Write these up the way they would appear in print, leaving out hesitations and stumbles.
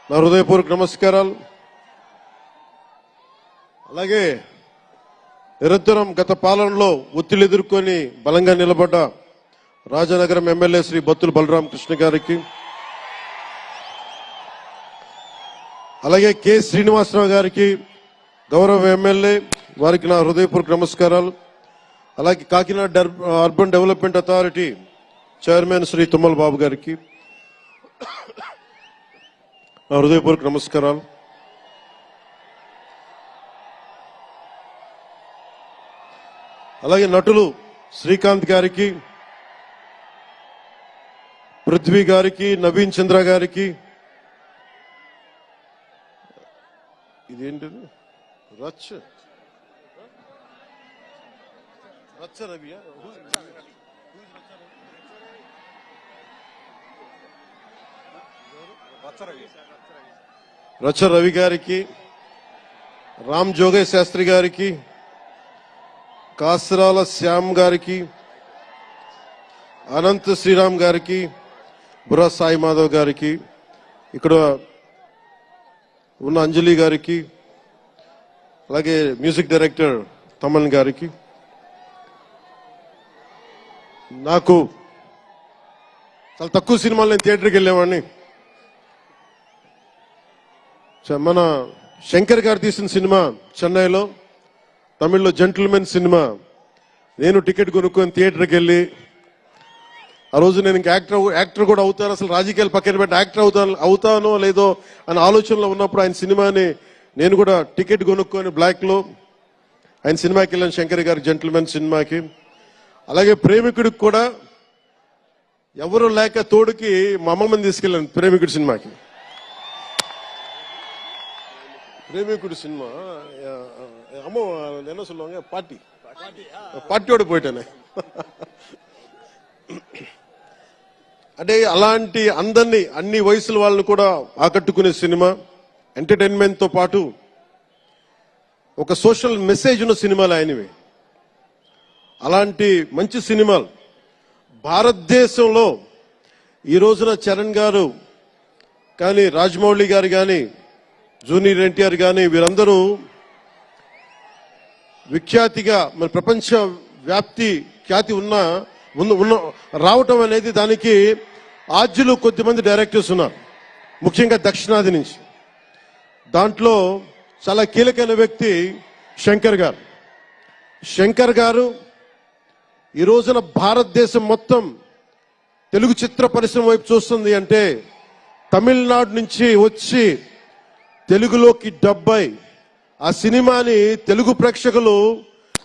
నా హృదయపూర్వక నమస్కారాలు. అలాగే నిరంతరం గత పాలనలో ఒత్తిళ్లు ఎదుర్కొని బలంగా నిలబడ్డ రాజనగరం ఎమ్మెల్యే శ్రీ బత్తుల బలరామకృష్ణ గారికి, అలాగే కె శ్రీనివాసరావు గారికి, గౌరవ ఎమ్మెల్యే వారికి నా హృదయపూర్వక నమస్కారాలు. అలాగే Kakinada urban development authority chairman Shri Tummala Babu గారికి నా హృదయపూర్వక నమస్కారాలు. అలాగే నటులు శ్రీకాంత్ గారికి, పృథ్వీ గారికి, నవీన్ చంద్ర గారికి, ఇదేంటిది రచ్చ రవి, రచ్చ రవి గారికి, రామ్ జోగయ్య శాస్త్రి గారికి, కాసరాల శ్యామ్ గారికి, అనంత్ శ్రీరామ్ గారికి, బుర్రా సాయి మాధవ్ గారికి, ఇక్కడ ఉన్న అంజలి గారికి, అలాగే మ్యూజిక్ డైరెక్టర్ తమన్ గారికి, నాకు చాలా తక్కువ సినిమాలు నేను థియేటర్కి వెళ్ళేవాడిని. మన శంకర్ గారు తీసిన సినిమా చెన్నైలో, తమిళ్లో జెంటిల్మెన్ సినిమా, నేను టికెట్ కొనుక్కొని థియేటర్కి వెళ్ళి, ఆ రోజు నేను ఇంకా యాక్టర్ కూడా అవుతాను, అసలు రాజకీయాలు పక్కన పెట్టి యాక్టర్ అవుతానో లేదో అనే ఆలోచనలో ఉన్నప్పుడు ఆయన సినిమాని నేను కూడా టికెట్ కొనుక్కొని బ్లాక్ లో ఆయన సినిమాకి వెళ్ళాను, శంకర్ గారి జెంటిల్మెన్ సినిమాకి. అలాగే ప్రేమికుడికి కూడా ఎవరు లేక తోడుకి మా అమ్మమ్మని తీసుకెళ్ళాను ప్రేమికుడి సినిమాకి. பிரேமிக்குடி சினிமா அம்மா என்ன சொல்லுவாங்க, పార్టీயோட పోయిటానే. అంటే అలాంటి అందరినీ, అన్ని వయసుల వాళ్ళని కూడా ఆకట్టుకునే సినిమా, ఎంటర్టైన్మెంట్ తో పాటు ఒక సోషల్ మెసేజ్ ఉన్న సినిమాలు ఆయనవి. అలాంటి మంచి సినిమాలు భారతదేశంలో ఈ రోజున చరణ్ గారు కానీ, రాజమౌళి గారు కానీ, జూనియర్ ఎన్టీఆర్ కానీ, వీరందరూ విఖ్యాతిగా మన ప్రపంచ వ్యాప్తి ఖ్యాతి ఉన్న రావటం అనేది, దానికి ఆద్యులు కొద్దిమంది డైరెక్టర్స్ ఉన్నారు, ముఖ్యంగా దక్షిణాది నుంచి. దాంట్లో చాలా కీలకమైన వ్యక్తి శంకర్ గారు. శంకర్ గారు ఈ రోజున భారతదేశం మొత్తం తెలుగు చిత్ర పరిశ్రమ వైపు చూస్తుంది అంటే, తమిళనాడు నుంచి వచ్చి తెలుగులోకి డబ్బై ఆ సినిమాని తెలుగు ప్రేక్షకులు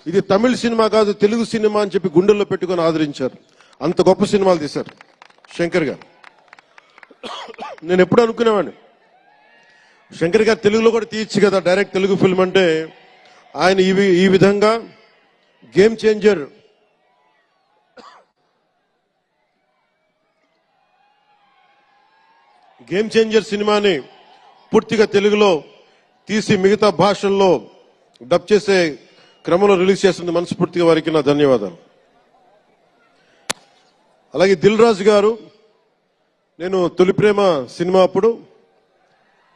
ఇది తమిళ సినిమా కాదు తెలుగు సినిమా అని చెప్పి గుండెల్లో పెట్టుకొని ఆదరించారు. అంత గొప్ప సినిమాలు తీశారు శంకర్ గారు. నేను ఎప్పుడు అనుకునేవాడిని, శంకర్ గారు తెలుగులో కూడా తీయచ్చు కదా డైరెక్ట్ తెలుగు ఫిల్మ్ అంటే. ఆయన ఈ విధంగా గేమ్ చేంజర్ సినిమాని పూర్తిగా తెలుగులో తీసి మిగతా భాషల్లో డబ్ చేసే క్రమంలో రిలీజ్ చేస్తుంది. మనస్ఫూర్తిగా వారికి నా ధన్యవాదాలు. అలాగే దిల్ రాజు గారు, నేను తొలి ప్రేమ సినిమా అప్పుడు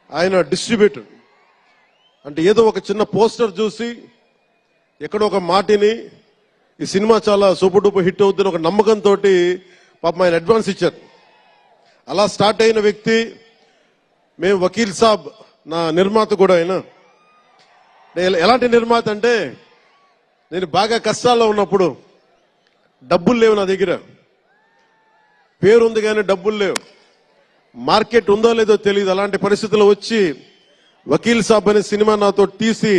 ఆయన డిస్ట్రిబ్యూటర్, అంటే ఏదో ఒక చిన్న పోస్టర్ చూసి ఎక్కడో ఒక మాటిని ఈ సినిమా చాలా సూపర్ డూపర్ హిట్ అవుతుంది ఒక నమ్మకంతో పాపం ఆయన అడ్వాన్స్ ఇచ్చారు. అలా స్టార్ట్ అయిన వ్యక్తి. మేము వకీల్ సాబ్ నా నిర్మాత కూడా అయినా. ఎలాంటి నిర్మాత అంటే, నేను బాగా కష్టాల్లో ఉన్నప్పుడు, డబ్బులు లేవు నా దగ్గర, పేరుంది కానీ డబ్బులు లేవు, మార్కెట్ ఉందో లేదో తెలియదు. అలాంటి పరిస్థితుల్లో వచ్చి వకీల్ సాబ్ అనే సినిమా నాతో తీసి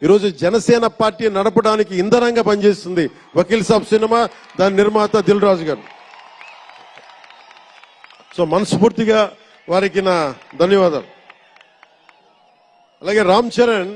ఈరోజు జనసేన పార్టీ నడపడానికి ఇంధనంగా పనిచేస్తుంది వకీల్ సాబ్ సినిమా. దాని నిర్మాత దిల్ రాజు గారు. సో మనస్ఫూర్తిగా వారికి నా ధన్యవాదాలు. అలాగే రామ్ చరణ్